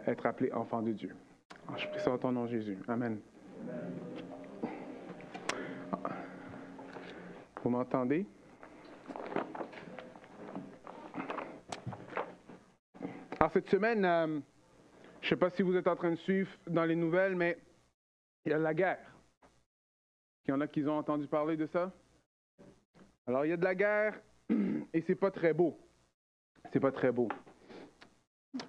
être appelé enfant de Dieu. Alors, je prie ça en ton nom, Jésus. Amen. Vous m'entendez? Alors, cette semaine, je ne sais pas si vous êtes en train de suivre dans les nouvelles, mais il y a la guerre. Il y en a qui ont entendu parler de ça? Alors, il y a de la guerre et c'est pas très beau. C'est pas très beau.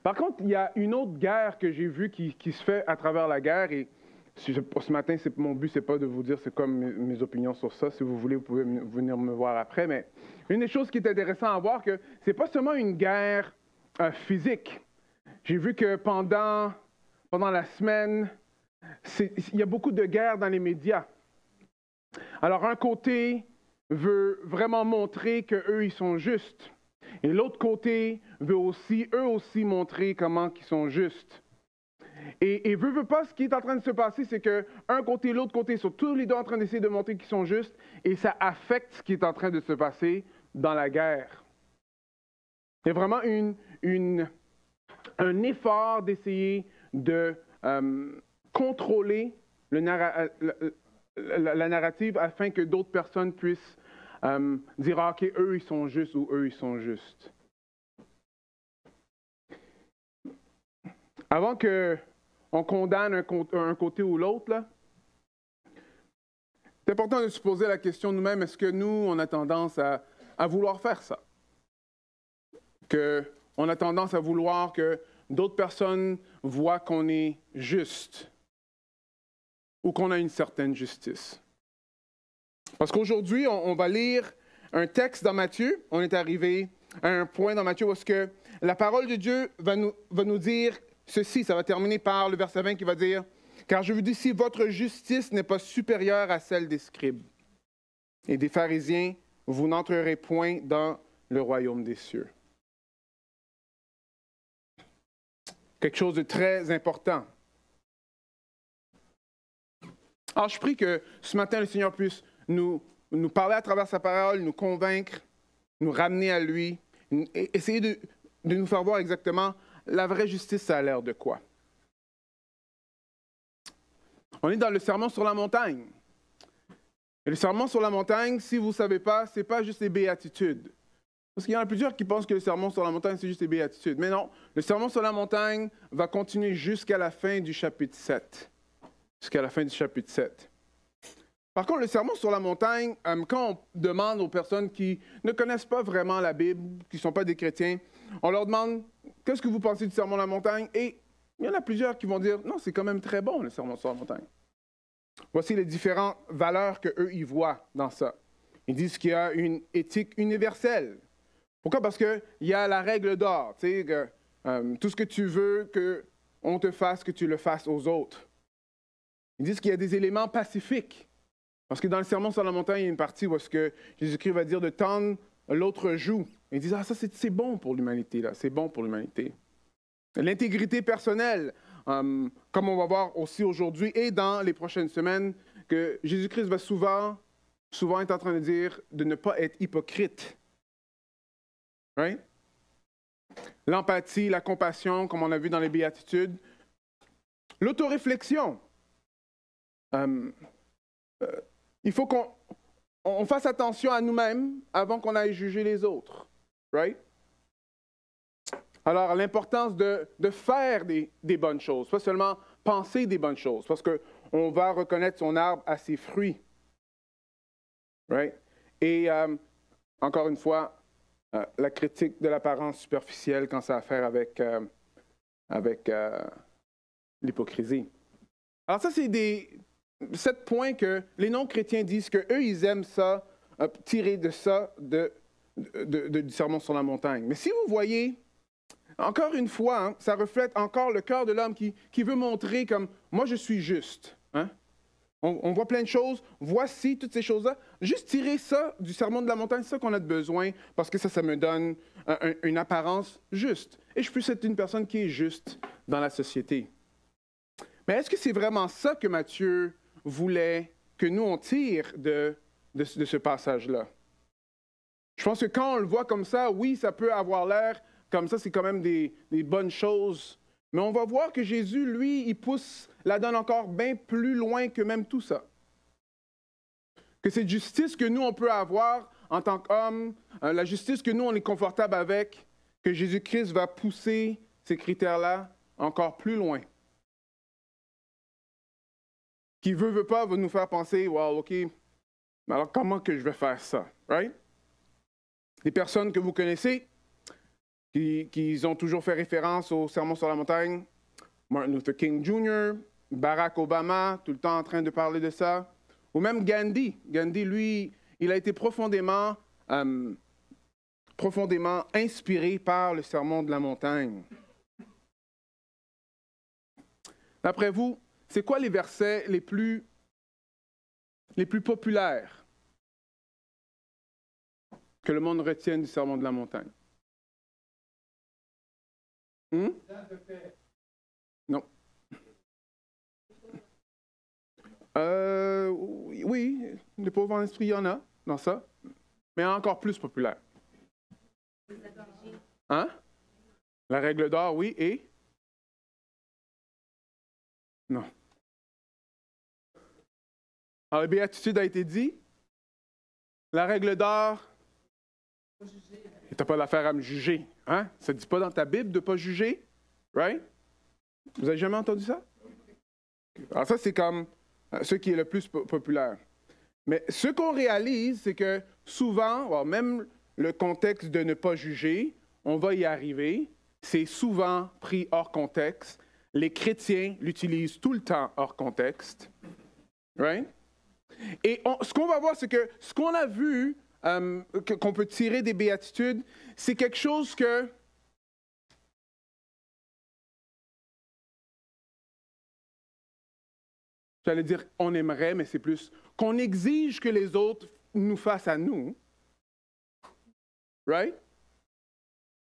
Par contre, il y a une autre guerre que j'ai vue qui se fait à travers la guerre et ce matin, mon but, c'est pas de vous dire c'est quoi mes opinions sur ça. Si vous voulez, vous pouvez venir me voir après. Mais une des choses qui est intéressante à voir, que c'est pas seulement une guerre physique. J'ai vu que pendant la semaine, il y a beaucoup de guerres dans les médias. Alors, un côté veut vraiment montrer qu'eux, ils sont justes. Et l'autre côté veut aussi, eux aussi, montrer comment ils sont justes. Et veut pas, ce qui est en train de se passer, c'est qu'un côté et l'autre côté sont tous les deux en train d'essayer de montrer qu'ils sont justes, et ça affecte ce qui est en train de se passer dans la guerre. Il y a vraiment un effort d'essayer de contrôler la narrative afin que d'autres personnes puissent dire « OK, eux, ils sont justes » ou « eux, ils sont justes ». Avant qu'on condamne un côté ou l'autre, c'est important de se poser la question nous-mêmes, est-ce que nous, on a tendance à vouloir faire ça? Qu'on a tendance à vouloir que d'autres personnes voient qu'on est juste ou qu'on a une certaine justice. Parce qu'aujourd'hui, on va lire un texte dans Matthieu. On est arrivé à un point dans Matthieu où est-ce que la parole de Dieu va nous dire ceci. Ça va terminer par le verset 20 qui va dire « Car je vous dis, si votre justice n'est pas supérieure à celle des scribes et des pharisiens, vous n'entrerez point dans le royaume des cieux. » Quelque chose de très important. Alors, je prie que ce matin, le Seigneur puisse nous parler à travers sa parole, nous convaincre, nous ramener à lui, essayer de nous faire voir exactement la vraie justice, ça a l'air de quoi. On est dans le sermon sur la montagne. Et le sermon sur la montagne, si vous ne savez pas, ce n'est pas juste les béatitudes. Parce qu'il y en a plusieurs qui pensent que le sermon sur la montagne, c'est juste les béatitudes. Mais non, le sermon sur la montagne va continuer jusqu'à la fin du chapitre 7. Jusqu'à la fin du chapitre 7. Par contre, le sermon sur la montagne, quand on demande aux personnes qui ne connaissent pas vraiment la Bible, qui ne sont pas des chrétiens, on leur demande « Qu'est-ce que vous pensez du sermon sur la montagne? » Et il y en a plusieurs qui vont dire « Non, c'est quand même très bon, le sermon sur la montagne. » Voici les différentes valeurs qu'eux, ils voient dans ça. Ils disent qu'il y a une éthique universelle. Pourquoi? Parce qu'il y a la règle d'or. Tu sais, que tout ce que tu veux qu'on te fasse, que tu le fasses aux autres. Ils disent qu'il y a des éléments pacifiques. Parce que dans le sermon sur la montagne, il y a une partie où est-ce que Jésus-Christ va dire de tendre l'autre joue. Ils disent « Ah, ça, c'est bon pour l'humanité, là. C'est bon pour l'humanité. » L'intégrité personnelle, comme on va voir aussi aujourd'hui et dans les prochaines semaines, que Jésus-Christ va souvent être en train de dire de ne pas être hypocrite. Right? L'empathie, la compassion, comme on a vu dans les béatitudes. L'autoréflexion. Il faut qu'on fasse attention à nous-mêmes avant qu'on aille juger les autres. Right? Alors, l'importance de faire des bonnes choses, pas seulement penser des bonnes choses, parce qu'on va reconnaître son arbre à ses fruits. Right? Et encore une fois, la critique de l'apparence superficielle quand ça a à faire avec l'hypocrisie. Alors ça, c'est 7 points que les non-chrétiens disent qu'eux, ils aiment ça, tirer de ça du sermon sur la montagne. Mais si vous voyez, encore une fois, hein, ça reflète encore le cœur de l'homme qui veut montrer comme « moi, je suis juste hein? ». On voit plein de choses, voici toutes ces choses-là. Juste tirer ça du sermon de la montagne, c'est ça qu'on a de besoin, parce que ça me donne une apparence juste. Et je puisse être une personne qui est juste dans la société. Mais est-ce que c'est vraiment ça que Matthieu voulait que nous, on tire de ce passage-là? Je pense que quand on le voit comme ça, oui, ça peut avoir l'air comme ça, c'est quand même des bonnes choses. Mais on va voir que Jésus, lui, il pousse la donne encore bien plus loin que même tout ça. Que cette justice que nous, on peut avoir en tant qu'homme, la justice que nous, on est confortable avec, que Jésus-Christ va pousser ces critères-là encore plus loin. Qui veut pas, va nous faire penser, wow, OK, mais alors comment que je vais faire ça, right? Les personnes que vous connaissez, qui ont toujours fait référence au Sermon sur la montagne, Martin Luther King Jr., Barack Obama, tout le temps en train de parler de ça, ou même Gandhi. Gandhi, lui, il a été profondément inspiré par le Sermon de la montagne. D'après vous, c'est quoi les versets les plus populaires que le monde retienne du Sermon de la montagne? Non. Oui, les pauvres en esprit, il y en a dans ça, mais encore plus populaire. Hein? La règle d'or, oui, et? Non. Alors, la béatitude a été dit. La règle d'or, tu n'as pas l'affaire à me juger. Hein? Ça ne dit pas dans ta Bible de ne pas juger. Right? Vous avez jamais entendu ça? Alors ça, c'est comme ce qui est le plus populaire. Mais ce qu'on réalise, c'est que souvent, même le contexte de ne pas juger, on va y arriver, c'est souvent pris hors contexte. Les chrétiens l'utilisent tout le temps hors contexte. Right? Et ce qu'on va voir, c'est que ce qu'on a vu, qu'on peut tirer des béatitudes, c'est quelque chose que j'allais dire on aimerait, mais c'est plus qu'on exige que les autres nous fassent à nous. Right?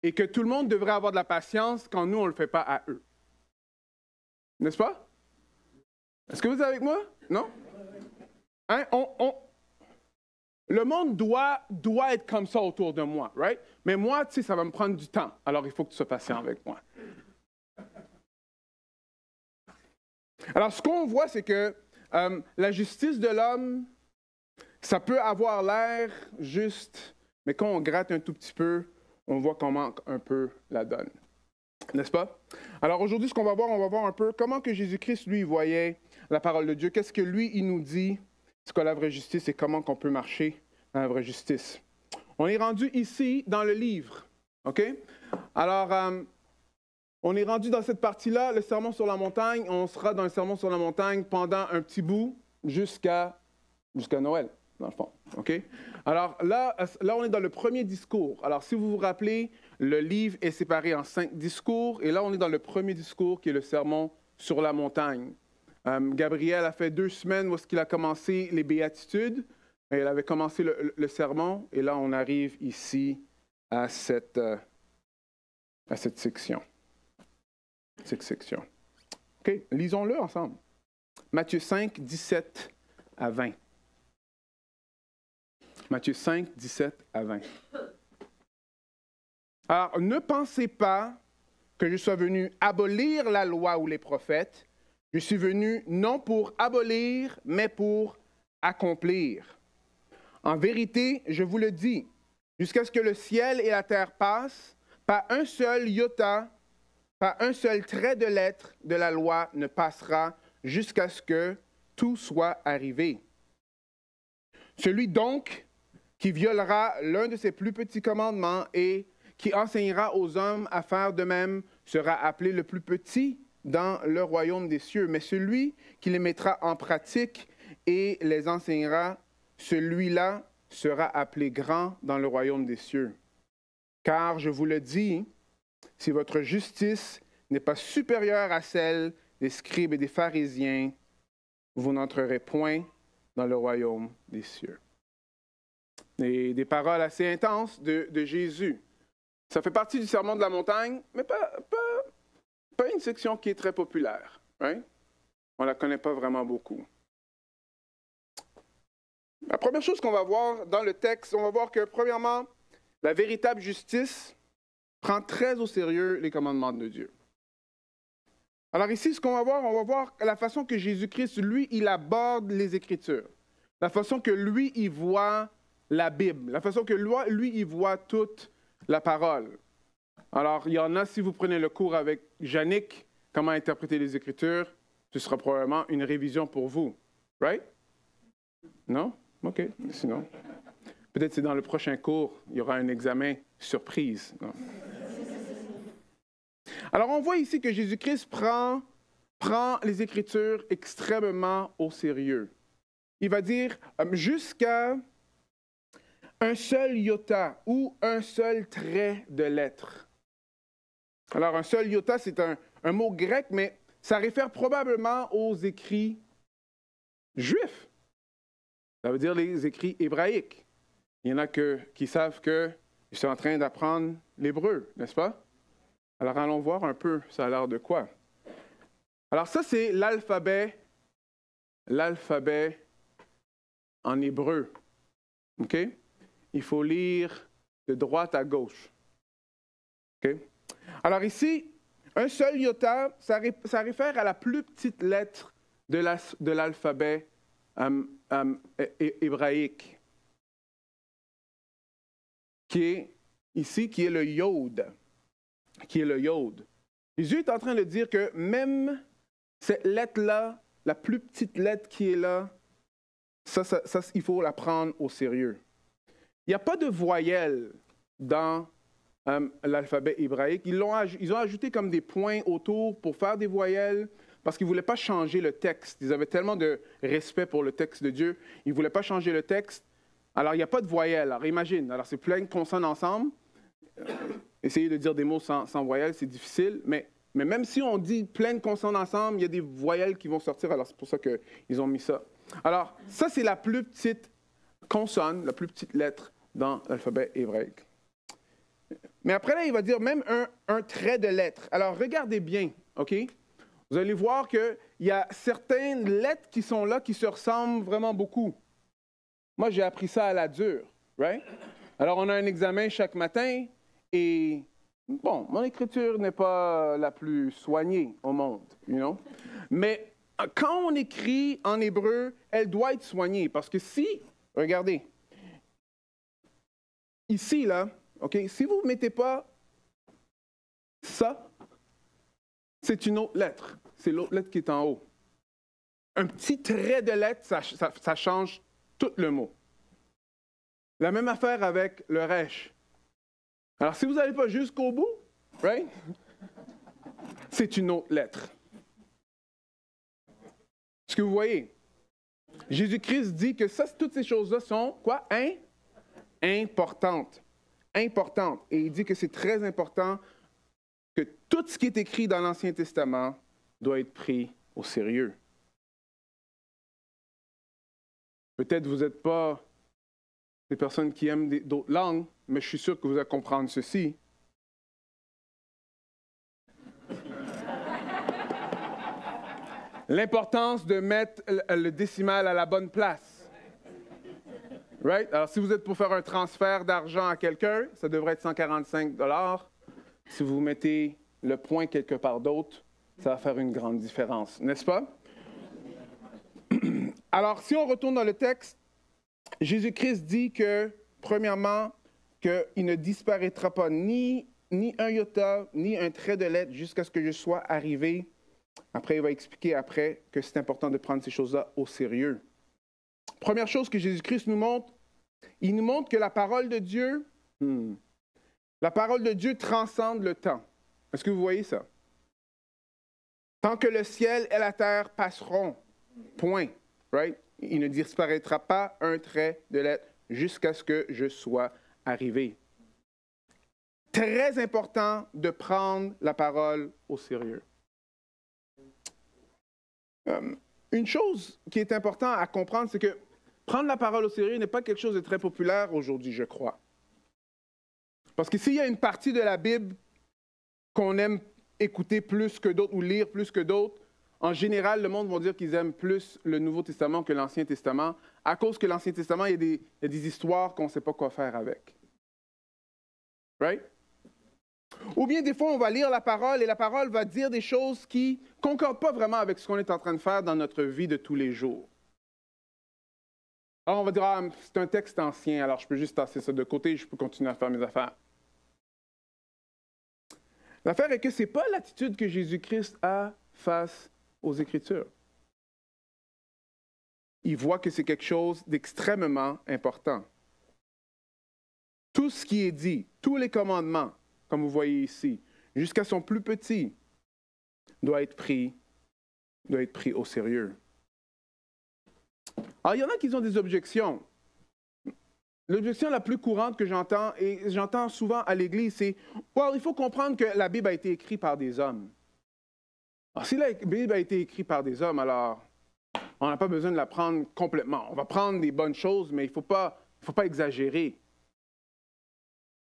Et que tout le monde devrait avoir de la patience quand nous, on ne le fait pas à eux. N'est-ce pas? Est-ce que vous êtes avec moi? Non? Hein? Le monde doit être comme ça autour de moi, right? Mais moi, tu sais, ça va me prendre du temps. Alors, il faut que tu sois patient avec moi. Alors, ce qu'on voit, c'est que la justice de l'homme, ça peut avoir l'air juste, mais quand on gratte un tout petit peu, on voit qu'on manque un peu la donne. N'est-ce pas? Alors, aujourd'hui, ce qu'on va voir, on va voir un peu comment que Jésus-Christ, lui, voyait la parole de Dieu. Qu'est-ce que lui, il nous dit, c'est quoi la vraie justice et comment qu'on peut marcher dans la vraie justice. On est rendu ici dans le livre, OK? Alors, on est rendu dans cette partie-là, le Sermon sur la montagne. On sera dans le Sermon sur la montagne pendant un petit bout jusqu'à Noël, dans le fond, OK? Alors là, on est dans le premier discours. Alors, si vous vous rappelez, le livre est séparé en 5 discours. Et là, on est dans le premier discours qui est le Sermon sur la montagne. Gabriel a fait 2 semaines où il a commencé les béatitudes. Il avait commencé le sermon. Et là, on arrive ici à cette section. Cette section. OK, lisons-le ensemble. Matthieu 5, 17 à 20. Matthieu 5, 17 à 20. Alors, ne pensez pas que je sois venu abolir la loi ou les prophètes. Je suis venu non pour abolir, mais pour accomplir. En vérité, je vous le dis, jusqu'à ce que le ciel et la terre passent, pas un seul iota, pas un seul trait de lettre de la loi ne passera jusqu'à ce que tout soit arrivé. Celui donc qui violera l'un de ses plus petits commandements et qui enseignera aux hommes à faire de même sera appelé le plus petit dans le royaume des cieux. Mais celui qui les mettra en pratique et les enseignera, celui-là sera appelé grand dans le royaume des cieux. Car je vous le dis, si votre justice n'est pas supérieure à celle des scribes et des pharisiens, vous n'entrerez point dans le royaume des cieux. Et des paroles assez intenses de Jésus. Ça fait partie du Sermon de la montagne, mais pas une section qui est très populaire. Right? On ne la connaît pas vraiment beaucoup. La première chose qu'on va voir dans le texte, on va voir que, premièrement, la véritable justice prend très au sérieux les commandements de Dieu. Alors ici, ce qu'on va voir, on va voir la façon que Jésus-Christ, lui, il aborde les Écritures. La façon que lui, il voit la Bible. La façon que lui, il voit toute la parole. Alors, il y en a, si vous prenez le cours avec Yannick, comment interpréter les Écritures, ce sera probablement une révision pour vous. Right? Non? OK. Sinon, peut-être c'est dans le prochain cours, il y aura un examen surprise. Non? Alors, on voit ici que Jésus-Christ prend les Écritures extrêmement au sérieux. Il va dire jusqu'à un seul iota ou un seul trait de lettre. Alors, un seul iota, c'est un mot grec, mais ça réfère probablement aux écrits juifs. Ça veut dire les écrits hébraïques. Il y en a qui savent que je suis en train d'apprendre l'hébreu, n'est-ce pas? Alors, allons voir un peu, ça a l'air de quoi. Alors, ça, c'est l'alphabet en hébreu. OK? Il faut lire de droite à gauche. OK? Alors ici, un seul iota, ça réfère à la plus petite lettre de l'alphabet hébraïque, qui est le yod. Jésus est en train de dire que même cette lettre-là, la plus petite lettre qui est là, ça, il faut la prendre au sérieux. Il n'y a pas de voyelles dans l'alphabet hébraïque. Ils ont ajouté comme des points autour pour faire des voyelles parce qu'ils ne voulaient pas changer le texte. Ils avaient tellement de respect pour le texte de Dieu. Ils ne voulaient pas changer le texte. Alors, il n'y a pas de voyelles. Alors, imagine. Alors, c'est plein de consonnes ensemble. Essayer de dire des mots sans voyelles, c'est difficile. Mais même si on dit plein de consonnes ensemble, il y a des voyelles qui vont sortir. Alors, c'est pour ça qu'ils ont mis ça. Alors, ça, c'est la plus petite consonne, la plus petite lettre dans l'alphabet hébraïque. Mais après, là, il va dire même un trait de lettre. Alors, regardez bien, OK? Vous allez voir qu'il y a certaines lettres qui sont là qui se ressemblent vraiment beaucoup. Moi, j'ai appris ça à la dure, right? Alors, on a un examen chaque matin et, bon, mon écriture n'est pas la plus soignée au monde, you know? Mais quand on écrit en hébreu, elle doit être soignée parce que regardez, ici, là, OK, si vous ne mettez pas ça, c'est une autre lettre. C'est l'autre lettre qui est en haut. Un petit trait de lettre, ça change tout le mot. La même affaire avec le resh. Alors, si vous n'allez pas jusqu'au bout, right, c'est une autre lettre. Est-ce que vous voyez? Jésus-Christ dit que toutes ces choses-là sont, quoi? Importantes. Importantes. Et il dit que c'est très important que tout ce qui est écrit dans l'Ancien Testament doit être pris au sérieux. Peut-être vous n'êtes pas des personnes qui aiment d'autres langues, mais je suis sûr que vous allez comprendre ceci. L'importance de mettre le décimal à la bonne place. Right? Alors, si vous êtes pour faire un transfert d'argent à quelqu'un, ça devrait être 145 $. Si vous mettez le point quelque part d'autre, ça va faire une grande différence, n'est-ce pas? Alors, si on retourne dans le texte, Jésus-Christ dit que, premièrement, qu'il ne disparaîtra pas ni un iota, ni un trait de lettre jusqu'à ce que je sois arrivé. Après, il va expliquer après que c'est important de prendre ces choses-là au sérieux. Première chose que Jésus-Christ nous montre, il nous montre que la parole de Dieu, transcende le temps. Est-ce que vous voyez ça? Tant que le ciel et la terre passeront, point, right? Il ne disparaîtra pas un trait de lettre jusqu'à ce que je sois arrivé. Très important de prendre la parole au sérieux. Une chose qui est importante à comprendre, c'est que prendre la parole au sérieux n'est pas quelque chose de très populaire aujourd'hui, je crois. Parce que s'il y a une partie de la Bible qu'on aime écouter plus que d'autres ou lire plus que d'autres, en général, le monde va dire qu'ils aiment plus le Nouveau Testament que l'Ancien Testament, à cause que l'Ancien Testament, il y a des histoires qu'on ne sait pas quoi faire avec. Right? Ou bien des fois, on va lire la parole et la parole va dire des choses qui ne concordent pas vraiment avec ce qu'on est en train de faire dans notre vie de tous les jours. Alors on va dire, ah, c'est un texte ancien, alors je peux juste tasser ça de côté et je peux continuer à faire mes affaires. L'affaire est que ce n'est pas l'attitude que Jésus-Christ a face aux Écritures. Il voit que c'est quelque chose d'extrêmement important. Tout ce qui est dit, tous les commandements, comme vous voyez ici, jusqu'à son plus petit, doit être pris au sérieux. Alors, il y en a qui ont des objections. L'objection la plus courante que j'entends, et j'entends souvent à l'Église, c'est « well, il faut comprendre que la Bible a été écrite par des hommes. » Alors, si la Bible a été écrite par des hommes, alors on n'a pas besoin de la prendre complètement. On va prendre des bonnes choses, mais il ne faut pas exagérer.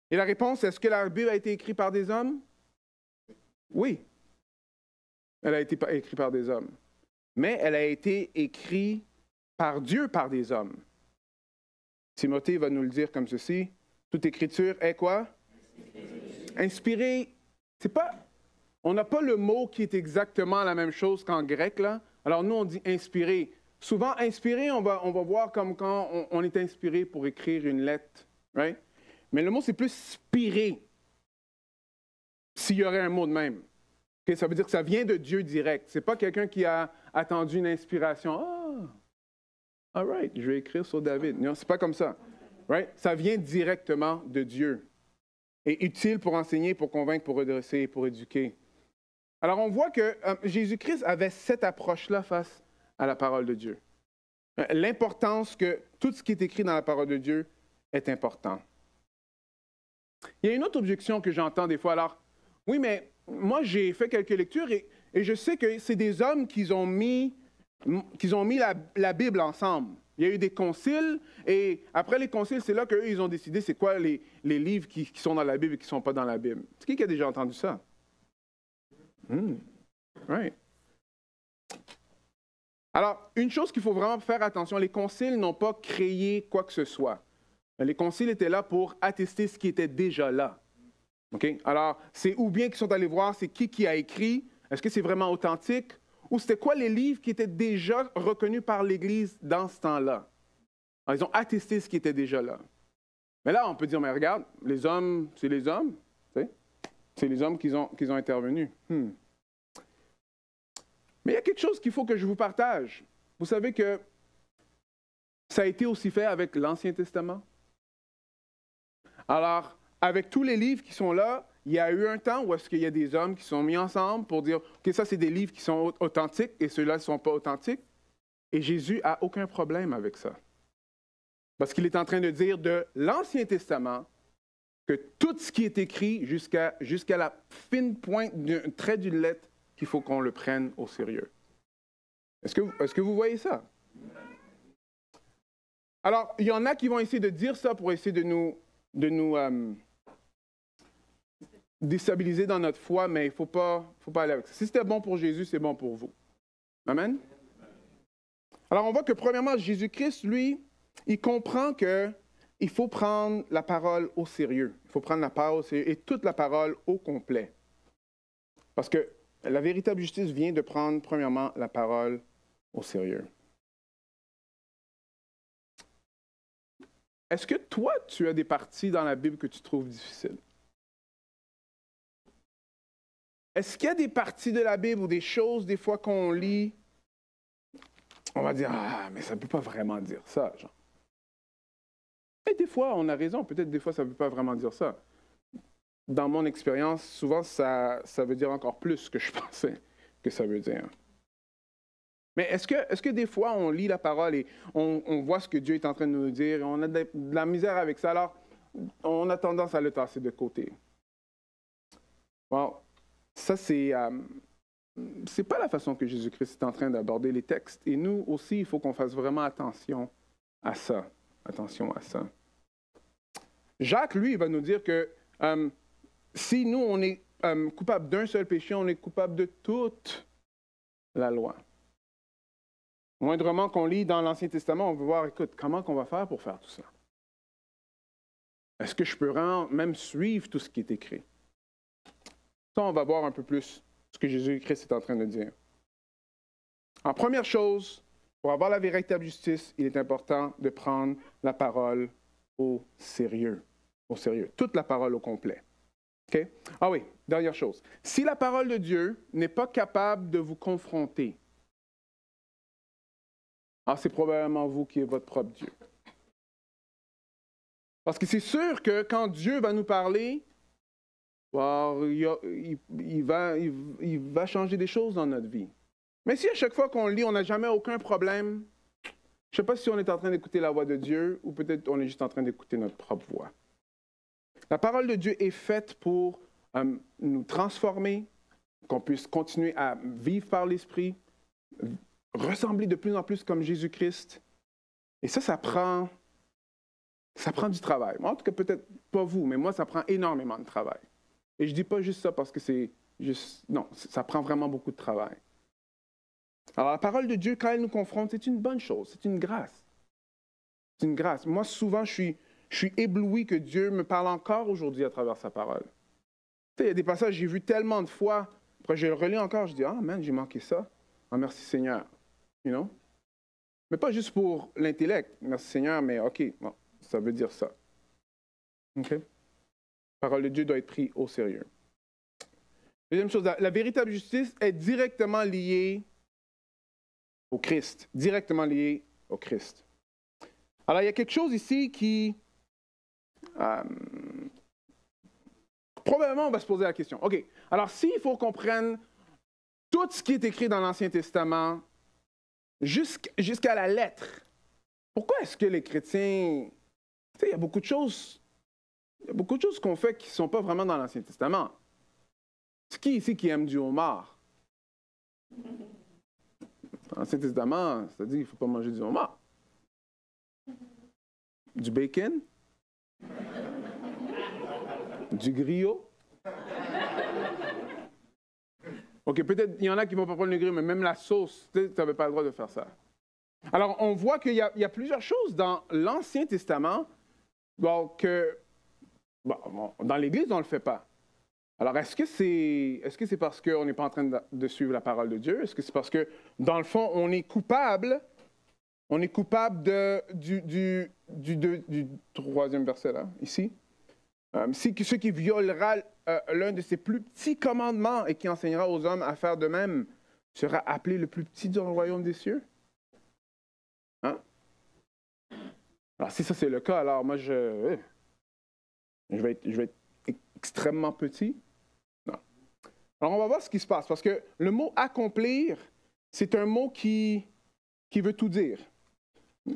Et la réponse, est-ce que la Bible a été écrite par des hommes? Oui. Elle a été écrite par des hommes. Mais elle a été écrite par Dieu, par des hommes. Timothée va nous le dire comme ceci. Toute écriture est quoi? Inspirée. C'est pas, on n'a pas le mot qui est exactement la même chose qu'en grec, là. Alors nous, on dit inspiré. Souvent, inspiré, on va voir comme quand on est inspiré pour écrire une lettre. Right? Mais le mot, c'est plus spiré. S'il y aurait un mot de même. Okay? Ça veut dire que ça vient de Dieu direct. Ce n'est pas quelqu'un qui a attendu une inspiration. Ah, all right, je vais écrire sur David. Non, ce n'est pas comme ça. Right? Ça vient directement de Dieu. Et utile pour enseigner, pour convaincre, pour redresser, pour éduquer. Alors, on voit que Jésus-Christ avait cette approche-là face à la parole de Dieu. L'importance que tout ce qui est écrit dans la parole de Dieu est important. Il y a une autre objection que j'entends des fois. Alors, oui, mais moi, j'ai fait quelques lectures et je sais que c'est des hommes qui ont mis la Bible ensemble. Il y a eu des conciles et après les conciles, c'est là qu'eux, ils ont décidé c'est quoi les livres qui sont dans la Bible et qui ne sont pas dans la Bible. C'est qui a déjà entendu ça? Right. Alors, une chose qu'il faut vraiment faire attention, les conciles n'ont pas créé quoi que ce soit. Les conciles étaient là pour attester ce qui était déjà là. Okay? Alors, c'est ou bien qu'ils sont allés voir c'est qui a écrit, est-ce que c'est vraiment authentique, ou c'était quoi les livres qui étaient déjà reconnus par l'Église dans ce temps-là. Alors, ils ont attesté ce qui était déjà là. Mais là, on peut dire, mais regarde, les hommes, c'est les hommes. C'est les hommes qui ont intervenu. Mais il y a quelque chose qu'il faut que je vous partage. Vous savez que ça a été aussi fait avec l'Ancien Testament. Alors, avec tous les livres qui sont là, il y a eu un temps où est-ce qu'il y a des hommes qui sont mis ensemble pour dire, OK, ça, c'est des livres qui sont authentiques et ceux-là ne sont pas authentiques. Et Jésus n'a aucun problème avec ça. Parce qu'il est en train de dire de l'Ancien Testament que tout ce qui est écrit jusqu'à la fine pointe d'un trait d'une lettre, qu'il faut qu'on le prenne au sérieux. Est-ce que vous voyez ça? Alors, il y en a qui vont essayer de dire ça pour essayer de nous déstabiliser dans notre foi, mais il ne faut pas aller avec ça. Si c'était bon pour Jésus, c'est bon pour vous. Amen? Alors, on voit que premièrement, Jésus-Christ, lui, il comprend qu'il faut prendre la parole au sérieux. Il faut prendre la parole au sérieux et toute la parole au complet. Parce que la véritable justice vient de prendre, premièrement, la parole au sérieux. Est-ce que toi, tu as des parties dans la Bible que tu trouves difficiles? Est-ce qu'il y a des parties de la Bible ou des choses, des fois, qu'on lit, on va dire, ah, mais ça ne peut pas vraiment dire ça, genre. Et des fois, on a raison, peut-être des fois, ça ne veut pas vraiment dire ça. Dans mon expérience, souvent, ça veut dire encore plus que je pensais que ça veut dire. Mais est-ce que des fois, on lit la parole et on voit ce que Dieu est en train de nous dire, et on a de la misère avec ça, alors on a tendance à le tasser de côté? Bon, ça, c'est pas la façon que Jésus-Christ est en train d'aborder les textes. Et nous aussi, il faut qu'on fasse vraiment attention à ça. Attention à ça. Jacques, lui, il va nous dire que si nous, on est coupable d'un seul péché, on est coupable de toute la loi. Moindrement qu'on lit dans l'Ancien Testament, on veut voir, écoute, comment qu'on va faire pour faire tout ça? Est-ce que je peux même suivre tout ce qui est écrit? Ça, on va voir un peu plus ce que Jésus-Christ est en train de dire. En première chose, pour avoir la véritable justice, il est important de prendre la parole au sérieux. Au sérieux. Toute la parole au complet. OK? Ah oui, dernière chose. Si la parole de Dieu n'est pas capable de vous confronter, alors c'est probablement vous qui êtes votre propre Dieu. Parce que c'est sûr que quand Dieu va nous parler, il va changer des choses dans notre vie. Mais si à chaque fois qu'on lit, on n'a jamais aucun problème, je ne sais pas si on est en train d'écouter la voix de Dieu ou peut-être on est juste en train d'écouter notre propre voix. La parole de Dieu est faite pour nous transformer, qu'on puisse continuer à vivre par l'Esprit, ressembler de plus en plus comme Jésus-Christ. Et ça prend du travail. Moi, en tout cas, peut-être pas vous, mais moi, ça prend énormément de travail. Et je ne dis pas juste ça parce que c'est juste... Non, ça prend vraiment beaucoup de travail. Alors, la parole de Dieu, quand elle nous confronte, c'est une bonne chose, c'est une grâce. C'est une grâce. Moi, souvent, je suis ébloui que Dieu me parle encore aujourd'hui à travers sa parole. Tu sais, il y a des passages que j'ai vus tellement de fois, après je le relis encore, je dis « Ah, man, j'ai manqué ça. Ah, merci Seigneur. » You know? Mais pas juste pour l'intellect. Merci Seigneur, mais OK, bon, ça veut dire ça. OK? La parole de Dieu doit être prise au sérieux. Deuxième chose, la véritable justice est directement liée au Christ. Directement liée au Christ. Alors, il y a quelque chose ici qui... probablement, on va se poser la question. OK, alors s'il faut qu'on prenne tout ce qui est écrit dans l'Ancien Testament jusqu'à la lettre, pourquoi est-ce que les chrétiens... Tu sais, il y a beaucoup de choses qu'on fait qui ne sont pas vraiment dans l'Ancien Testament. C'est qui ici qui aime du homard? Dans l'Ancien Testament, ça dit qu'il ne faut pas manger du homard. Du bacon? Du griot? OK, peut-être il y en a qui ne vont pas prendre le griot, mais même la sauce, tu n'avais pas le droit de faire ça. Alors, on voit qu'il y a plusieurs choses dans l'Ancien Testament que dans l'Église, on ne le fait pas. Alors, est-ce que c'est parce qu'on n'est pas en train de suivre la parole de Dieu? Est-ce que c'est parce que, dans le fond, on est coupable du troisième verset, là, ici? Ceux qui violera l'un de ses plus petits commandements et qui enseignera aux hommes à faire de même sera appelé le plus petit dans le royaume des cieux? Hein? Alors, si ça c'est le cas, alors moi, je vais être extrêmement petit. Non. Alors, on va voir ce qui se passe, parce que le mot « accomplir », c'est un mot qui veut tout dire.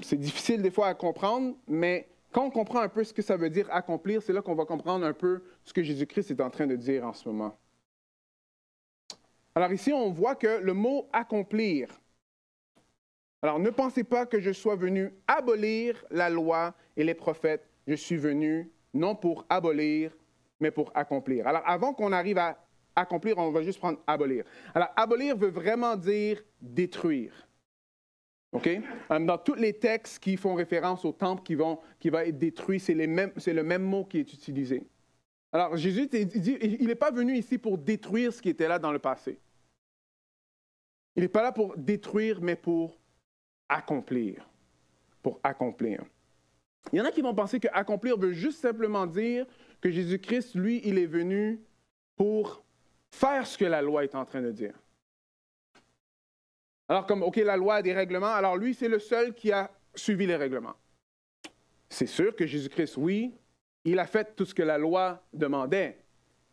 C'est difficile des fois à comprendre, mais quand on comprend un peu ce que ça veut dire « accomplir », c'est là qu'on va comprendre un peu ce que Jésus-Christ est en train de dire en ce moment. Alors ici, on voit que le mot « accomplir », alors ne pensez pas que je sois venu abolir la loi et les prophètes. Je suis venu non pour abolir, mais pour accomplir. Alors avant qu'on arrive à accomplir, on va juste prendre abolir. Alors abolir veut vraiment dire détruire. OK? Dans tous les textes qui font référence au temple qui va être détruit, c'est le même mot qui est utilisé. Alors Jésus, il n'est pas venu ici pour détruire ce qui était là dans le passé. Il n'est pas là pour détruire, mais pour accomplir. Pour accomplir. Il y en a qui vont penser que accomplir veut juste simplement dire que Jésus-Christ, lui, il est venu pour faire ce que la loi est en train de dire. Alors comme, OK, la loi a des règlements, alors lui, c'est le seul qui a suivi les règlements. C'est sûr que Jésus-Christ, oui, il a fait tout ce que la loi demandait.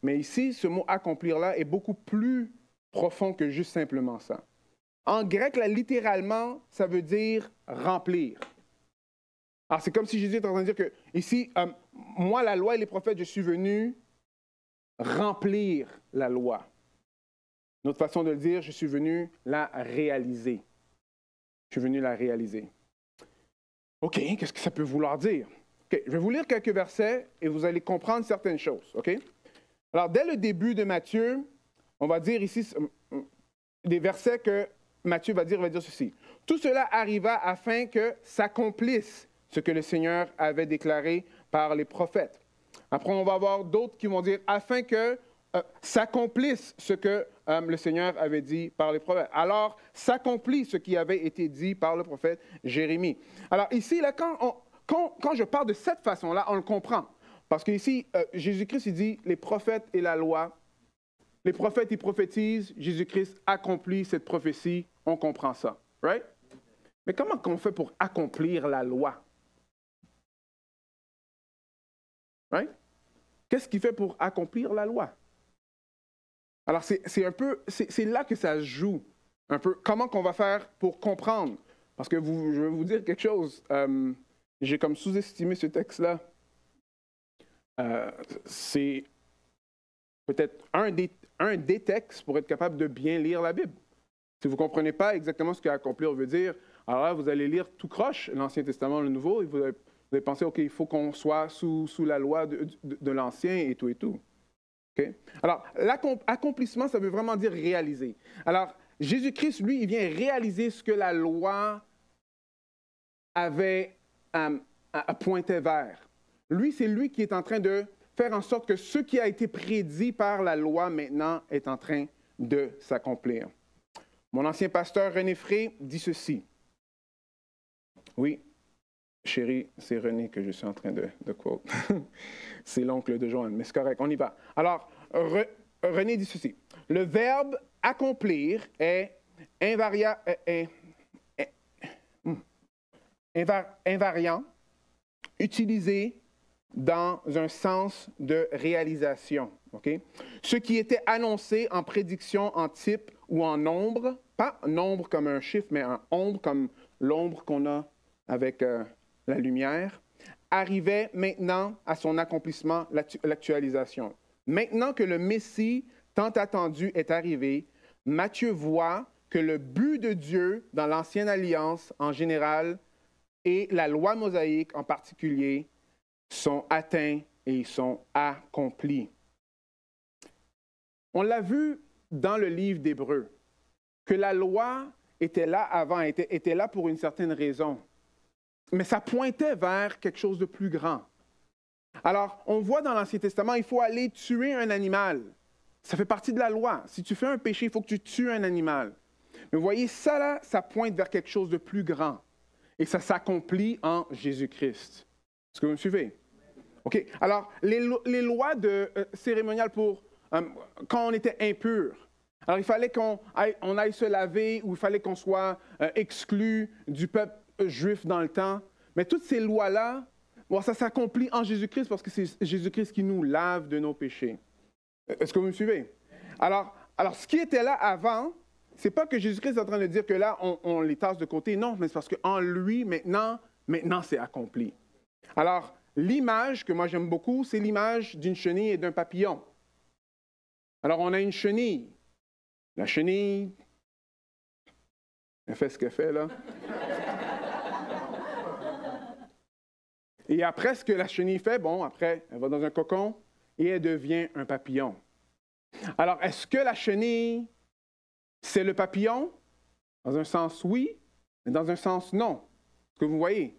Mais ici, ce mot « accomplir » est beaucoup plus profond que juste simplement ça. En grec, là, littéralement, ça veut dire « remplir ». Alors, c'est comme si Jésus est en train de dire que, ici, moi, la loi et les prophètes, je suis venu remplir la loi. Une autre façon de le dire, je suis venu la réaliser. Je suis venu la réaliser. OK, qu'est-ce que ça peut vouloir dire? OK, je vais vous lire quelques versets et vous allez comprendre certaines choses. OK? Alors, dès le début de Matthieu, on va dire ici des versets que Matthieu va dire ceci. Tout cela arriva afin que s'accomplisse ce que le Seigneur avait déclaré par les prophètes. Après, on va avoir d'autres qui vont dire afin que s'accomplisse ce que le Seigneur avait dit par les prophètes. Alors, s'accomplit ce qui avait été dit par le prophète Jérémie. Alors ici, là, quand je parle de cette façon-là, on le comprend. Parce qu'ici, Jésus-Christ, il dit, les prophètes et la loi, les prophètes, ils prophétisent, Jésus-Christ accomplit cette prophétie, on comprend ça. Right? Mais comment on fait pour accomplir la loi? Right? Qu'est-ce qu'il fait pour accomplir la loi? Alors, c'est là que ça se joue un peu. Comment qu'on va faire pour comprendre? Parce que je vais vous dire quelque chose. J'ai comme sous-estimé ce texte-là. C'est peut-être un des textes pour être capable de bien lire la Bible. Si vous ne comprenez pas exactement ce qu'accomplir veut dire, alors là, vous allez lire tout croche, l'Ancien Testament, le Nouveau, et vous allez penser, OK, il faut qu'on soit sous la loi de l'Ancien et tout et tout. Okay? Alors, l'accomplissement, ça veut vraiment dire réaliser. Alors, Jésus-Christ, lui, il vient réaliser ce que la loi avait pointé vers. Lui, c'est lui qui est en train de faire en sorte que ce qui a été prédit par la loi maintenant est en train de s'accomplir. Mon ancien pasteur René Fré dit ceci. Oui, chérie, c'est René que je suis en train de quote. C'est l'oncle de Joanne, mais c'est correct, on y va. Alors, René dit ceci. Le verbe accomplir est invariant, utilisé dans un sens de réalisation. Okay? Ce qui était annoncé en prédiction en type ou en nombre, pas nombre comme un chiffre, mais un ombre comme l'ombre qu'on a avec la lumière, arrivait maintenant à son accomplissement, l'actualisation. Maintenant que le Messie tant attendu est arrivé, Matthieu voit que le but de Dieu dans l'Ancienne Alliance en général et la loi mosaïque en particulier sont atteints et ils sont accomplis. On l'a vu dans le livre d'Hébreux, que la loi était là avant, était là pour une certaine raison. Mais ça pointait vers quelque chose de plus grand. Alors, on voit dans l'Ancien Testament, il faut aller tuer un animal. Ça fait partie de la loi. Si tu fais un péché, il faut que tu tues un animal. Mais vous voyez, ça là, ça pointe vers quelque chose de plus grand. Et ça s'accomplit en Jésus-Christ. Est-ce que vous me suivez? OK. Alors, les lois cérémoniales pour quand on était impur. Alors, il fallait qu'on aille se laver ou il fallait qu'on soit exclu du peuple juif dans le temps. Mais toutes ces lois-là, bon, ça s'accomplit en Jésus-Christ parce que c'est Jésus-Christ qui nous lave de nos péchés. Est-ce que vous me suivez? Alors, ce qui était là avant, c'est pas que Jésus-Christ est en train de dire que là, on les tasse de côté. Non, mais c'est parce qu'en lui, maintenant, c'est accompli. Alors, l'image que moi j'aime beaucoup, c'est l'image d'une chenille et d'un papillon. Alors, on a une chenille. La chenille, elle fait ce qu'elle fait, là. Et après, ce que la chenille fait, bon, après, elle va dans un cocon et elle devient un papillon. Alors, est-ce que la chenille, c'est le papillon? Dans un sens, oui, mais dans un sens, non. Est-ce que vous voyez?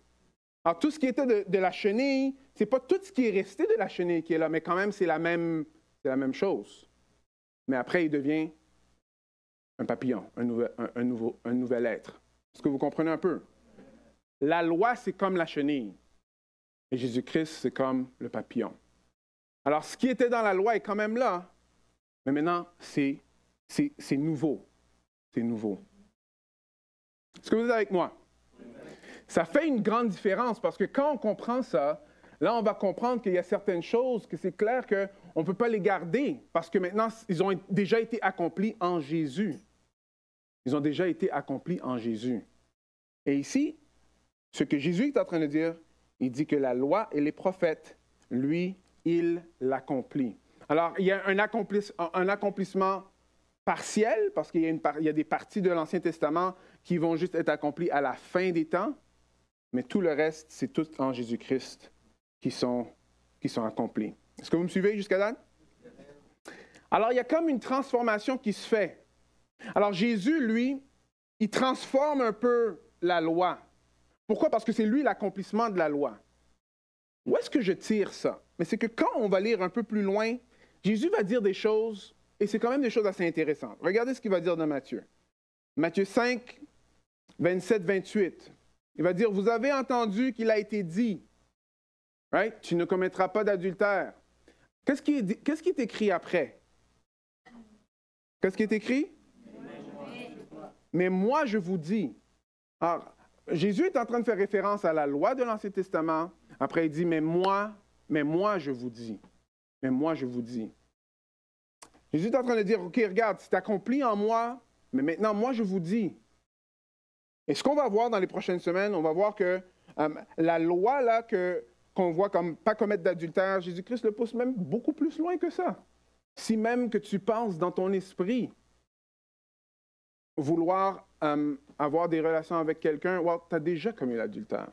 Alors, tout ce qui était de la chenille, ce n'est pas tout ce qui est resté de la chenille qui est là, mais quand même, c'est la même chose. Mais après, il devient un papillon, un nouvel être. Est-ce que vous comprenez un peu? La loi, c'est comme la chenille. Et Jésus-Christ, c'est comme le papillon. Alors, ce qui était dans la loi est quand même là, mais maintenant, c'est nouveau. C'est nouveau. Est-ce que vous êtes avec moi? Ça fait une grande différence parce que quand on comprend ça, là, on va comprendre qu'il y a certaines choses que c'est clair qu'on ne peut pas les garder parce que maintenant, ils ont déjà été accomplis en Jésus. Ils ont déjà été accomplis en Jésus. Et ici, ce que Jésus est en train de dire, il dit que la loi et les prophètes, lui, il l'accomplit. Alors, il y a un accomplissement partiel, parce qu'il y a des parties de l'Ancien Testament qui vont juste être accomplies à la fin des temps, mais tout le reste, c'est tout en Jésus-Christ qui sont accomplis. Est-ce que vous me suivez jusqu'à date? Alors, il y a comme une transformation qui se fait. Alors, Jésus, lui, il transforme un peu la loi. Pourquoi? Parce que c'est lui l'accomplissement de la loi. Où est-ce que je tire ça? Mais c'est que quand on va lire un peu plus loin Jésus va dire des choses, et c'est quand même des choses assez intéressantes. Regardez ce qu'il va dire dans Matthieu. Matthieu 5, 27, 28. Il va dire, vous avez entendu qu'il a été dit, right? Tu ne commettras pas d'adultère. Qu'est-ce qui est écrit après? Qu'est-ce qui est écrit? Mais moi, je vous dis. Alors, Jésus est en train de faire référence à la loi de l'Ancien Testament. Après, il dit, mais moi, je vous dis. Mais moi, je vous dis. Jésus est en train de dire, OK, regarde, c'est accompli en moi, mais maintenant, moi, je vous dis. Et ce qu'on va voir dans les prochaines semaines, on va voir que la loi, là, qu'on voit comme pas commettre d'adultère, Jésus-Christ le pousse même beaucoup plus loin que ça. Si même que tu penses dans ton esprit vouloir avoir des relations avec quelqu'un, tu as déjà commis l'adultère.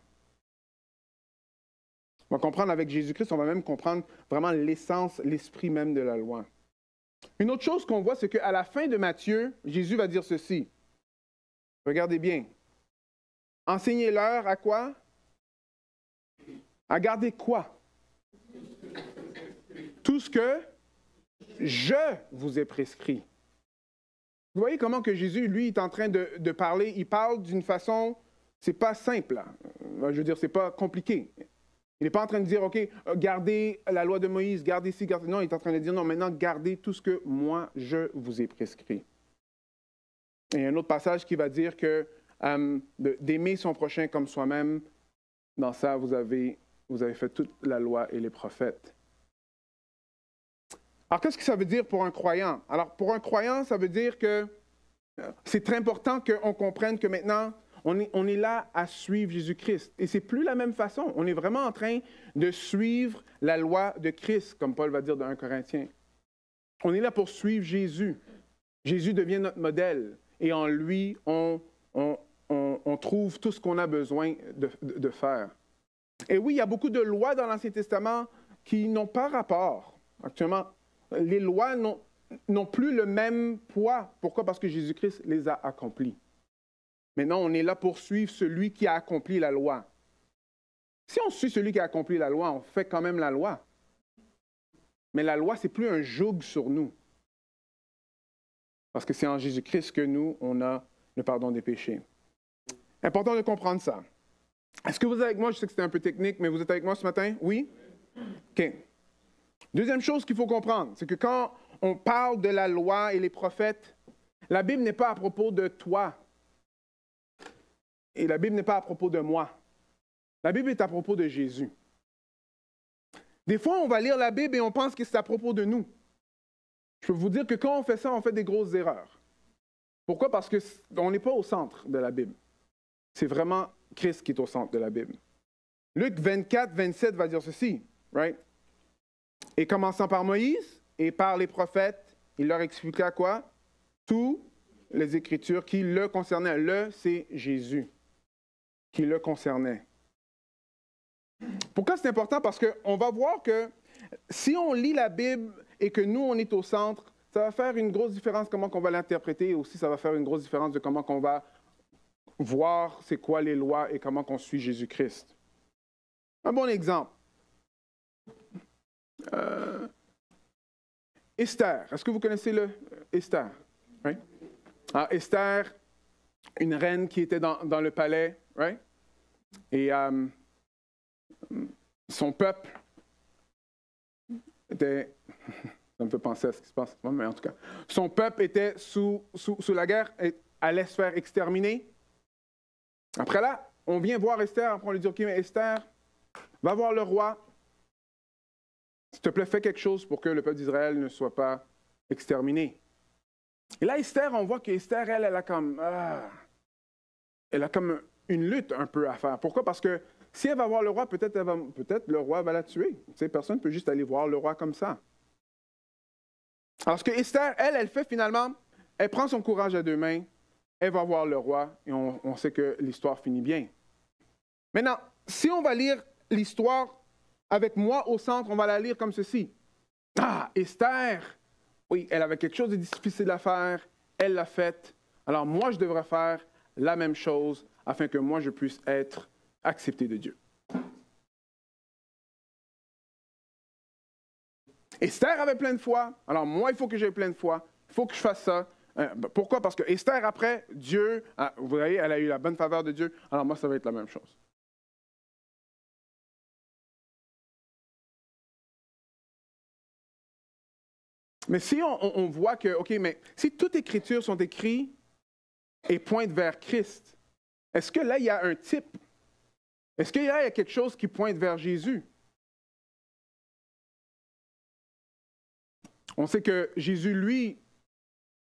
On va comprendre avec Jésus-Christ, on va même comprendre vraiment l'essence, l'esprit même de la loi. Une autre chose qu'on voit, c'est qu'à la fin de Matthieu, Jésus va dire ceci. Regardez bien. Enseignez-leur à quoi? À garder quoi? Tout ce que je vous ai prescrit. Vous voyez comment que Jésus, lui, est en train de parler. Il parle d'une façon, c'est pas simple. Là. Je veux dire, c'est pas compliqué. Il n'est pas en train de dire, OK, gardez la loi de Moïse, gardez ci, gardez... Non, il est en train de dire, non, maintenant, gardez tout ce que moi, je vous ai prescrit. Et il y a un autre passage qui va dire que d'aimer son prochain comme soi-même, dans ça, vous avez fait toute la loi et les prophètes. Alors, qu'est-ce que ça veut dire pour un croyant? Alors, pour un croyant, ça veut dire que c'est très important qu'on comprenne que maintenant, on est là à suivre Jésus-Christ. Et c'est plus la même façon. On est vraiment en train de suivre la loi de Christ, comme Paul va dire dans 1 Corinthiens. On est là pour suivre Jésus. Jésus devient notre modèle. Et en lui, on trouve tout ce qu'on a besoin de faire. Et oui, il y a beaucoup de lois dans l'Ancien Testament qui n'ont pas rapport. Actuellement, les lois n'ont plus le même poids. Pourquoi? Parce que Jésus-Christ les a accomplies. Maintenant, on est là pour suivre celui qui a accompli la loi. Si on suit celui qui a accompli la loi, on fait quand même la loi. Mais la loi, ce n'est plus un joug sur nous. Parce que c'est en Jésus-Christ que nous, on a le pardon des péchés. Important de comprendre ça. Est-ce que vous êtes avec moi? Je sais que c'était un peu technique, mais vous êtes avec moi ce matin? Oui? OK. Deuxième chose qu'il faut comprendre, c'est que quand on parle de la loi et les prophètes, la Bible n'est pas à propos de toi. Et la Bible n'est pas à propos de moi. La Bible est à propos de Jésus. Des fois, on va lire la Bible et on pense que c'est à propos de nous. Je peux vous dire que quand on fait ça, on fait des grosses erreurs. Pourquoi? Parce qu'on n'est pas au centre de la Bible. C'est vraiment Christ qui est au centre de la Bible. Luc 24, 27 va dire ceci, right? Et commençant par Moïse et par les prophètes, il leur expliqua quoi? Toutes les Écritures qui le concernaient. Le, c'est Jésus qui le concernait. Pourquoi c'est important? Parce qu'on va voir que si on lit la Bible et que nous, on est au centre, ça va faire une grosse différence comment on va l'interpréter et aussi ça va faire une grosse différence de comment on va voir c'est quoi les lois et comment on suit Jésus-Christ. Un bon exemple. Esther. Est-ce que vous connaissez Esther? Right? Alors, Esther, une reine qui était dans le palais, right? Et son peuple était... Ça me fait penser à ce qui se passe, mais en tout cas. Son peuple était sous la guerre et allait se faire exterminer. Après là, on vient voir Esther, après on lui dit, OK, mais Esther, va voir le roi. S'il te plaît, fais quelque chose pour que le peuple d'Israël ne soit pas exterminé. Et là, Esther, on voit qu'Esther, elle a comme une lutte un peu à faire. Pourquoi? Parce que si elle va voir le roi, peut-être le roi va la tuer. Tu sais, personne ne peut juste aller voir le roi comme ça. Alors ce que Esther, elle fait finalement, elle prend son courage à deux mains, elle va voir le roi et on sait que l'histoire finit bien. Maintenant, si on va lire l'histoire avec moi au centre, on va la lire comme ceci. Ah, Esther, oui, elle avait quelque chose de difficile à faire, elle l'a fait. Alors moi, je devrais faire la même chose afin que moi, je puisse être accepté de Dieu. Esther avait plein de foi, alors moi, il faut que j'aie plein de foi, il faut que je fasse ça. Pourquoi? Parce que Esther, après, Dieu, vous voyez, elle a eu la bonne faveur de Dieu, alors moi, ça va être la même chose. Mais si on voit que, OK, mais si toutes les Écritures sont écrites et pointent vers Christ, est-ce que là, il y a un type? Est-ce qu'il y a quelque chose qui pointe vers Jésus? On sait que Jésus, lui,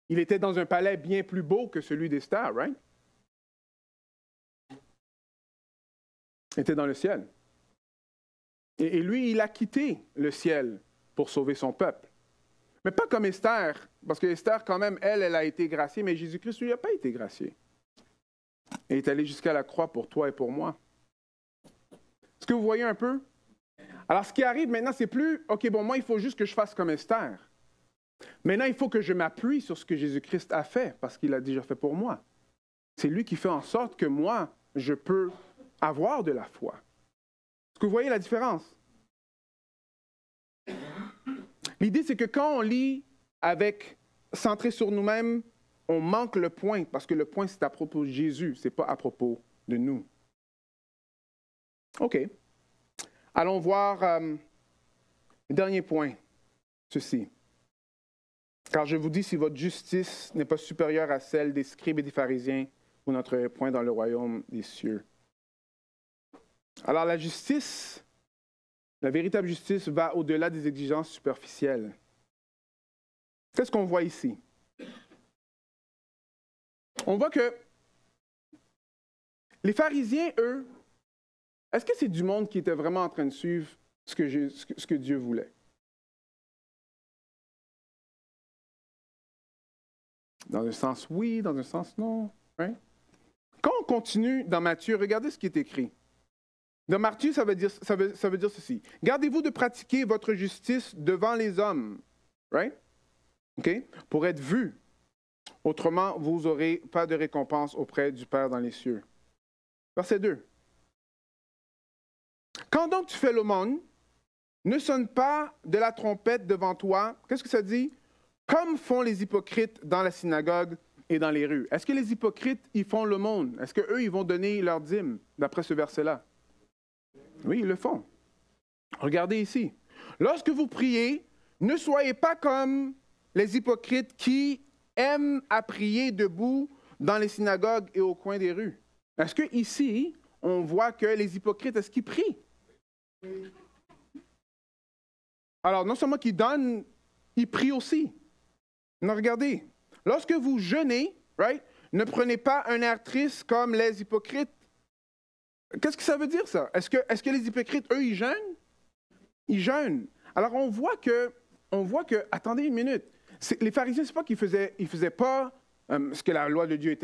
il était dans un palais bien plus beau que celui d'Esther, right? Il était dans le ciel. Et lui, il a quitté le ciel pour sauver son peuple. Mais pas comme Esther, parce que Esther, quand même, elle a été graciée, mais Jésus-Christ, lui, n'a pas été gracié. Il est allé jusqu'à la croix pour toi et pour moi. Est-ce que vous voyez un peu? Alors, ce qui arrive maintenant, c'est plus, OK, bon, moi, il faut juste que je fasse comme Esther. Maintenant, il faut que je m'appuie sur ce que Jésus-Christ a fait, parce qu'il a déjà fait pour moi. C'est lui qui fait en sorte que moi, je peux avoir de la foi. Est-ce que vous voyez la différence? L'idée, c'est que quand on lit avec centré sur nous-mêmes, on manque le point, parce que le point, c'est à propos de Jésus, ce n'est pas à propos de nous. OK. Allons voir le dernier point, ceci. Car je vous dis, si votre justice n'est pas supérieure à celle des scribes et des pharisiens, vous n'entrerez point dans le royaume des cieux. Alors la justice, la véritable justice va au-delà des exigences superficielles. Qu'est-ce qu'on voit ici? On voit que les pharisiens, eux, est-ce que c'est du monde qui était vraiment en train de suivre ce que Dieu voulait? Dans un sens oui, dans un sens non. Right? Quand on continue dans Matthieu, regardez ce qui est écrit. Dans Matthieu, ça veut dire ceci. Gardez-vous de pratiquer votre justice devant les hommes, right? Okay? Pour être vus. Autrement, vous n'aurez pas de récompense auprès du Père dans les cieux. Verset 2. Quand donc tu fais l'aumône, ne sonne pas de la trompette devant toi. Qu'est-ce que ça dit? Comme font les hypocrites dans la synagogue et dans les rues. Est-ce que les hypocrites, ils font l'aumône? Est-ce qu'eux, ils vont donner leur dîme, d'après ce verset-là? Oui, ils le font. Regardez ici. Lorsque vous priez, ne soyez pas comme les hypocrites qui aiment à prier debout dans les synagogues et au coin des rues. Est-ce qu'ici, on voit que les hypocrites, est-ce qu'ils prient? Alors, non seulement qu'ils donnent, ils prient aussi. Non, regardez. Lorsque vous jeûnez, right, ne prenez pas un air triste comme les hypocrites. Qu'est-ce que ça veut dire, ça? Est-ce que les hypocrites, eux, ils jeûnent? Ils jeûnent. Alors, on voit que attendez une minute, les pharisiens, c'est pas qu'ils faisaient pas ce que la loi de Dieu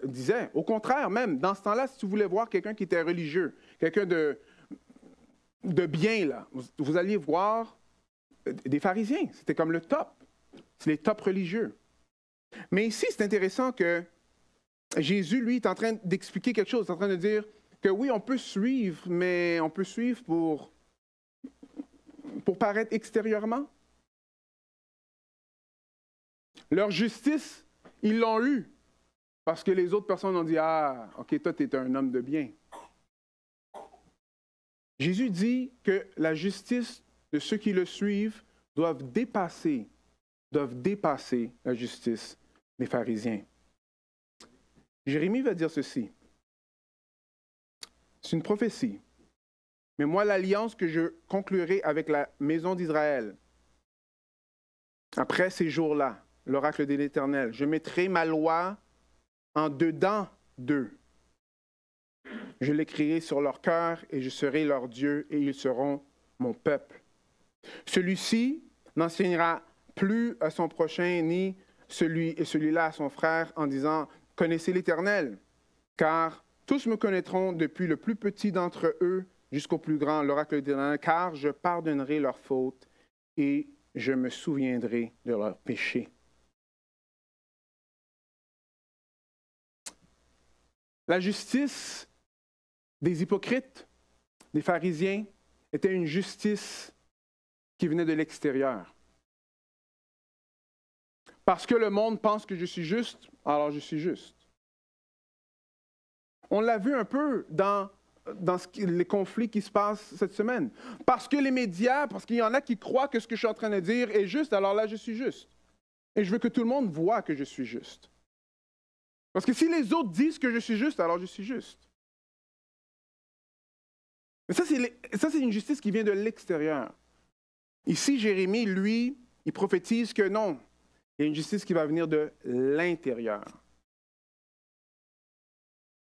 disait. Au contraire, même, dans ce temps-là, si tu voulais voir quelqu'un qui était religieux, quelqu'un de bien, là, vous alliez voir des pharisiens. C'était comme le top. C'est les top religieux. Mais ici, c'est intéressant que Jésus, lui, est en train d'expliquer quelque chose. Il est en train de dire que oui, on peut suivre, mais on peut suivre pour paraître extérieurement. Leur justice, ils l'ont eue parce que les autres personnes ont dit « Ah, OK, toi, tu es un homme de bien. » Jésus dit que la justice de ceux qui le suivent doivent dépasser la justice des pharisiens. Jérémie va dire ceci. C'est une prophétie. Mais moi, l'alliance que je conclurai avec la maison d'Israël, après ces jours-là, l'oracle de l'Éternel, je mettrai ma loi en dedans d'eux. Je l'écrirai sur leur cœur et je serai leur Dieu et ils seront mon peuple. Celui-ci n'enseignera plus à son prochain ni celui-là à son frère en disant « Connaissez l'Éternel », car tous me connaîtront depuis le plus petit d'entre eux jusqu'au plus grand, l'oracle de l'Éternel, car je pardonnerai leurs fautes et je me souviendrai de leurs péchés. La justice des hypocrites, des pharisiens, était une justice qui venait de l'extérieur. Parce que le monde pense que je suis juste, alors je suis juste. On l'a vu un peu dans les conflits qui se passent cette semaine. Parce que les médias, parce qu'il y en a qui croient que ce que je suis en train de dire est juste, alors là, je suis juste. Et je veux que tout le monde voie que je suis juste. Parce que si les autres disent que je suis juste, alors je suis juste. Mais ça, c'est une justice qui vient de l'extérieur. Ici, Jérémie, lui, il prophétise que non, il y a une justice qui va venir de l'intérieur.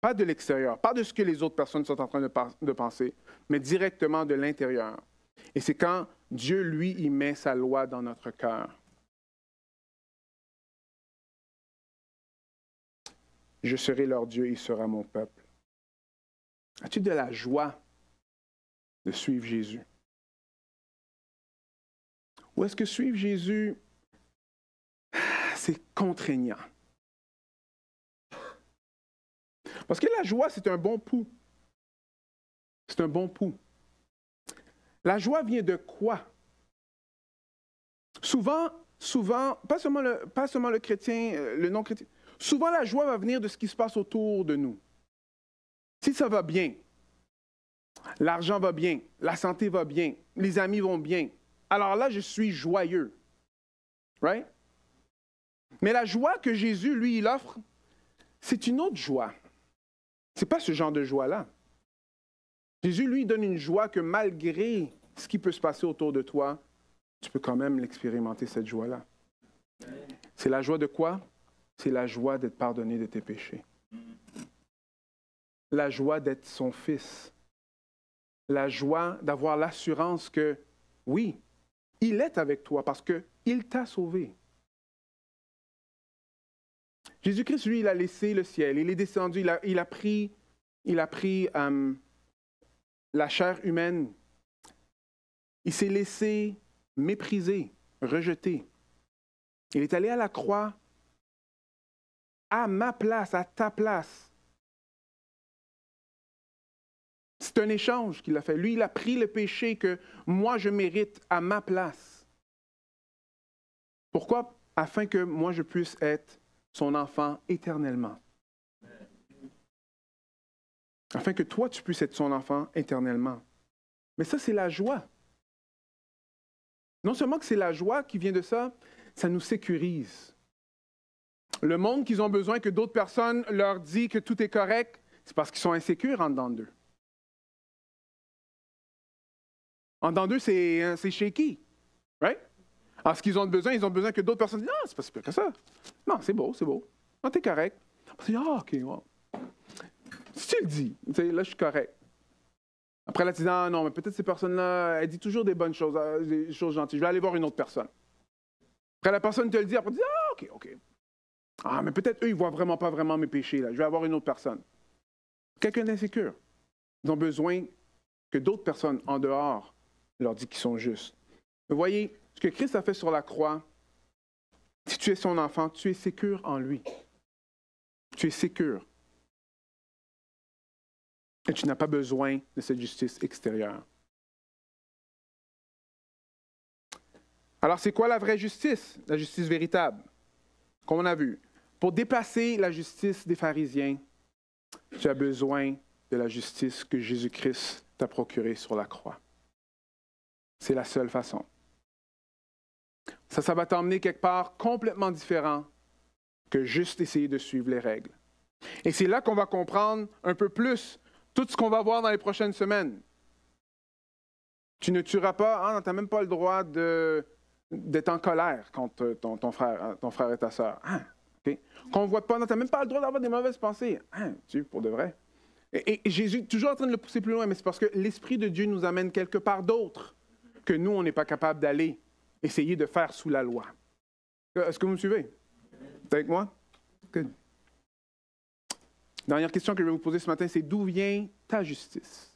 Pas de l'extérieur, pas de ce que les autres personnes sont en train de penser, mais directement de l'intérieur. Et c'est quand Dieu, lui, il met sa loi dans notre cœur. Je serai leur Dieu, il sera mon peuple. As-tu de la joie de suivre Jésus? Ou est-ce que suivre Jésus, c'est contraignant? Parce que la joie, c'est un bon pouls. C'est un bon pouls. La joie vient de quoi? Souvent, pas seulement le chrétien, le non-chrétien, souvent la joie va venir de ce qui se passe autour de nous. Si ça va bien, l'argent va bien, la santé va bien, les amis vont bien, alors là, je suis joyeux. Right? Mais la joie que Jésus, lui, il offre, c'est une autre joie. Ce n'est pas ce genre de joie-là. Jésus, lui, donne une joie que malgré ce qui peut se passer autour de toi, tu peux quand même l'expérimenter, cette joie-là. C'est la joie de quoi? C'est la joie d'être pardonné de tes péchés. La joie d'être son fils. La joie d'avoir l'assurance que, oui, il est avec toi parce qu'il t'a sauvé. Jésus-Christ, lui, il a laissé le ciel. Il est descendu, il a pris la chair humaine. Il s'est laissé mépriser, rejeter. Il est allé à la croix à ma place, à ta place. C'est un échange qu'il a fait. Lui, il a pris le péché que moi, je mérite à ma place. Pourquoi? Afin que moi, je puisse être son enfant éternellement. Afin que toi, tu puisses être son enfant éternellement. Mais ça, c'est la joie. Non seulement que c'est la joie qui vient de ça, ça nous sécurise. Le monde qu'ils ont besoin que d'autres personnes leur disent que tout est correct, c'est parce qu'ils sont insécures en dedans d'eux. En dedans d'eux, c'est shaky. Right? Alors, ce qu'ils ont besoin, ils ont besoin que d'autres personnes disent « Ah, c'est pas si pire que ça. Non, c'est beau, c'est beau. Non, t'es correct. » Ah, OK, wow. Si tu le dis, là, je suis correct. Après, là, tu dis « Ah, non, mais peut-être ces personnes-là, elles disent toujours des bonnes choses, des choses gentilles. Je vais aller voir une autre personne. » Après, la personne te le dit, après, tu dis « Ah, OK, OK. Ah, mais peut-être eux, ils ne voient vraiment pas vraiment mes péchés, là. Je vais avoir une autre personne. » Quelqu'un d'insécure. Ils ont besoin que d'autres personnes en dehors leur disent qu'ils sont justes. Vous voyez, ce que Christ a fait sur la croix, si tu es son enfant, tu es sécure en lui. Tu es sécure. Et tu n'as pas besoin de cette justice extérieure. Alors, c'est quoi la vraie justice? La justice véritable, comme on a vu. Pour dépasser la justice des pharisiens, tu as besoin de la justice que Jésus-Christ t'a procurée sur la croix. C'est la seule façon. Ça va t'emmener quelque part complètement différent que juste essayer de suivre les règles. Et c'est là qu'on va comprendre un peu plus tout ce qu'on va voir dans les prochaines semaines. Tu ne tueras pas, tu n'as même pas le droit d'être en colère contre ton frère et ta sœur. Okay? Qu'on ne voit pas, tu n'as même pas le droit d'avoir des mauvaises pensées. Pour de vrai. Et Jésus est toujours en train de le pousser plus loin, mais c'est parce que l'Esprit de Dieu nous amène quelque part d'autre que nous, on n'est pas capable d'aller essayer de faire sous la loi. Est-ce que vous me suivez? Vous êtes avec moi? Good. Dernière question que je vais vous poser ce matin, c'est d'où vient ta justice?